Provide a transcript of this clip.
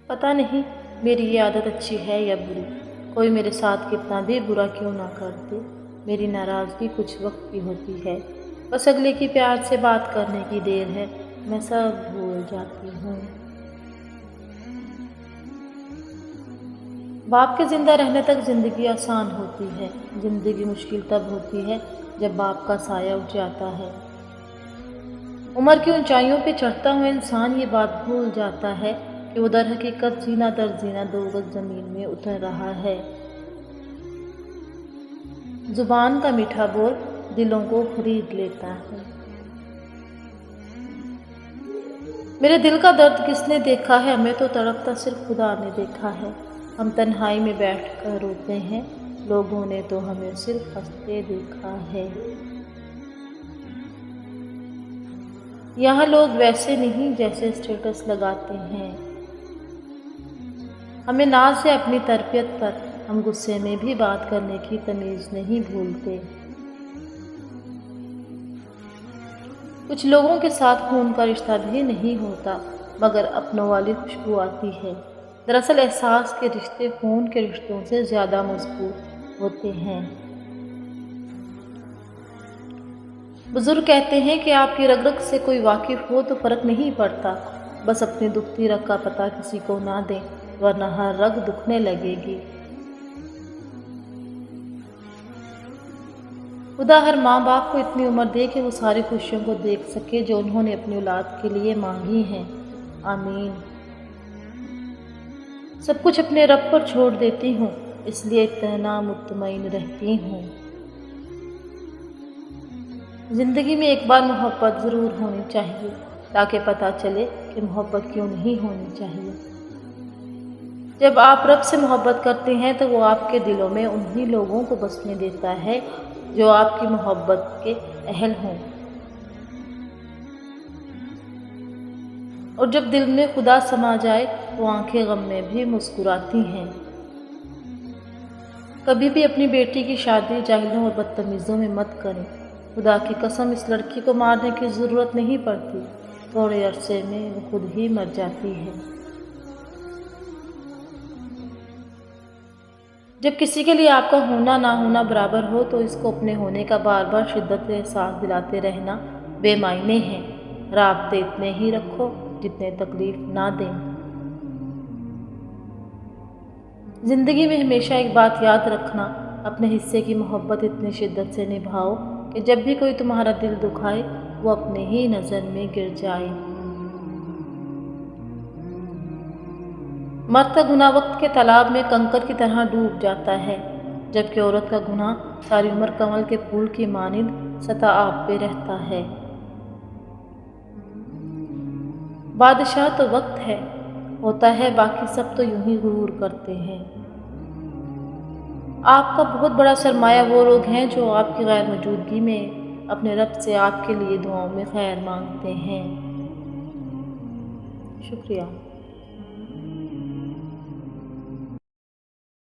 پتہ نہیں میری یہ عادت اچھی ہے یا بری، کوئی میرے ساتھ کتنا بھی برا کیوں نہ کر دے، میری ناراضگی کچھ وقت کی ہوتی ہے، بس اگلے کی پیار سے بات کرنے کی دیر ہے، میں سب بھول جاتی ہوں۔ باپ کے زندہ رہنے تک زندگی آسان ہوتی ہے، زندگی مشکل تب ہوتی ہے جب باپ کا سایہ اٹھ جاتا ہے۔ عمر کی اونچائیوں پہ چڑھتا ہوا انسان یہ بات بھول جاتا ہے کہ وہ در حقیقت زینہ در زینہ 2 گز زمین میں اتر رہا ہے۔ زبان کا میٹھا بول دلوں کو خرید لیتا ہے۔ میرے دل کا درد کس نے دیکھا ہے، ہمیں تو تڑپتا صرف خدا نے دیکھا ہے۔ ہم تنہائی میں بیٹھ کر روتے ہیں، لوگوں نے تو ہمیں صرف ہنستے دیکھا ہے۔ یہاں لوگ ویسے نہیں جیسے اسٹیٹس لگاتے ہیں۔ ہمیں ناز ہے اپنی تربیت پر، ہم غصے میں بھی بات کرنے کی تمیز نہیں بھولتے۔ کچھ لوگوں کے ساتھ خون کا رشتہ بھی نہیں ہوتا، مگر اپنوں والی خوشبو آتی ہے۔ دراصل احساس کے رشتے خون کے رشتوں سے زیادہ مضبوط ہوتے ہیں۔ بزرگ کہتے ہیں کہ آپ کی رگ رگ سے کوئی واقف ہو تو فرق نہیں پڑتا، بس اپنی دکھتی رگ کا پتہ کسی کو نہ دیں، ورنہ ہر رگ دکھنے لگے گی۔ خدا ہر ماں باپ کو اتنی عمر دے کہ وہ ساری خوشیوں کو دیکھ سکے جو انہوں نے اپنی اولاد کے لیے مانگی ہیں، آمین۔ سب کچھ اپنے رب پر چھوڑ دیتی ہوں، اس لیے اتنا مطمئن رہتی ہوں۔ زندگی میں ایک بار محبت ضرور ہونی چاہیے تاکہ پتہ چلے کہ محبت کیوں نہیں ہونی چاہیے۔ جب آپ رب سے محبت کرتے ہیں تو وہ آپ کے دلوں میں انہی لوگوں کو بسنے دیتا ہے جو آپ کی محبت کے اہل ہوں، اور جب دل میں خدا سما جائے تو آنکھیں غم میں بھی مسکراتی ہیں۔ کبھی بھی اپنی بیٹی کی شادی جاہلوں اور بدتمیزوں میں مت کریں، خدا کی قسم اس لڑکی کو مارنے کی ضرورت نہیں پڑتی، تھوڑے عرصے میں وہ خود ہی مر جاتی ہے۔ جب کسی کے لیے آپ کا ہونا نہ ہونا برابر ہو تو اس کو اپنے ہونے کا بار بار شدت سے احساس دلاتے رہنا بے معنی ہے۔ رابطے اتنے ہی رکھو جتنے تکلیف نہ دیں۔ زندگی میں ہمیشہ ایک بات یاد رکھنا، اپنے حصے کی محبت اتنی شدت سے نبھاؤ کہ جب بھی کوئی تمہارا دل دکھائے وہ اپنے ہی نظر میں گر جائے۔ مرد کا گناہ وقت کے تالاب میں کنکر کی طرح ڈوب جاتا ہے، جبکہ عورت کا گناہ ساری عمر کمل کے پھول کی مانند سطح آب پہ رہتا ہے۔ بادشاہ تو وقت ہے، ہوتا ہے باقی سب تو یوں ہی غرور کرتے ہیں۔ آپ کا بہت بڑا سرمایہ وہ لوگ ہیں جو آپ کی غیر موجودگی میں اپنے رب سے آپ کے لیے دعاؤں میں خیر مانگتے ہیں۔ شکریہ۔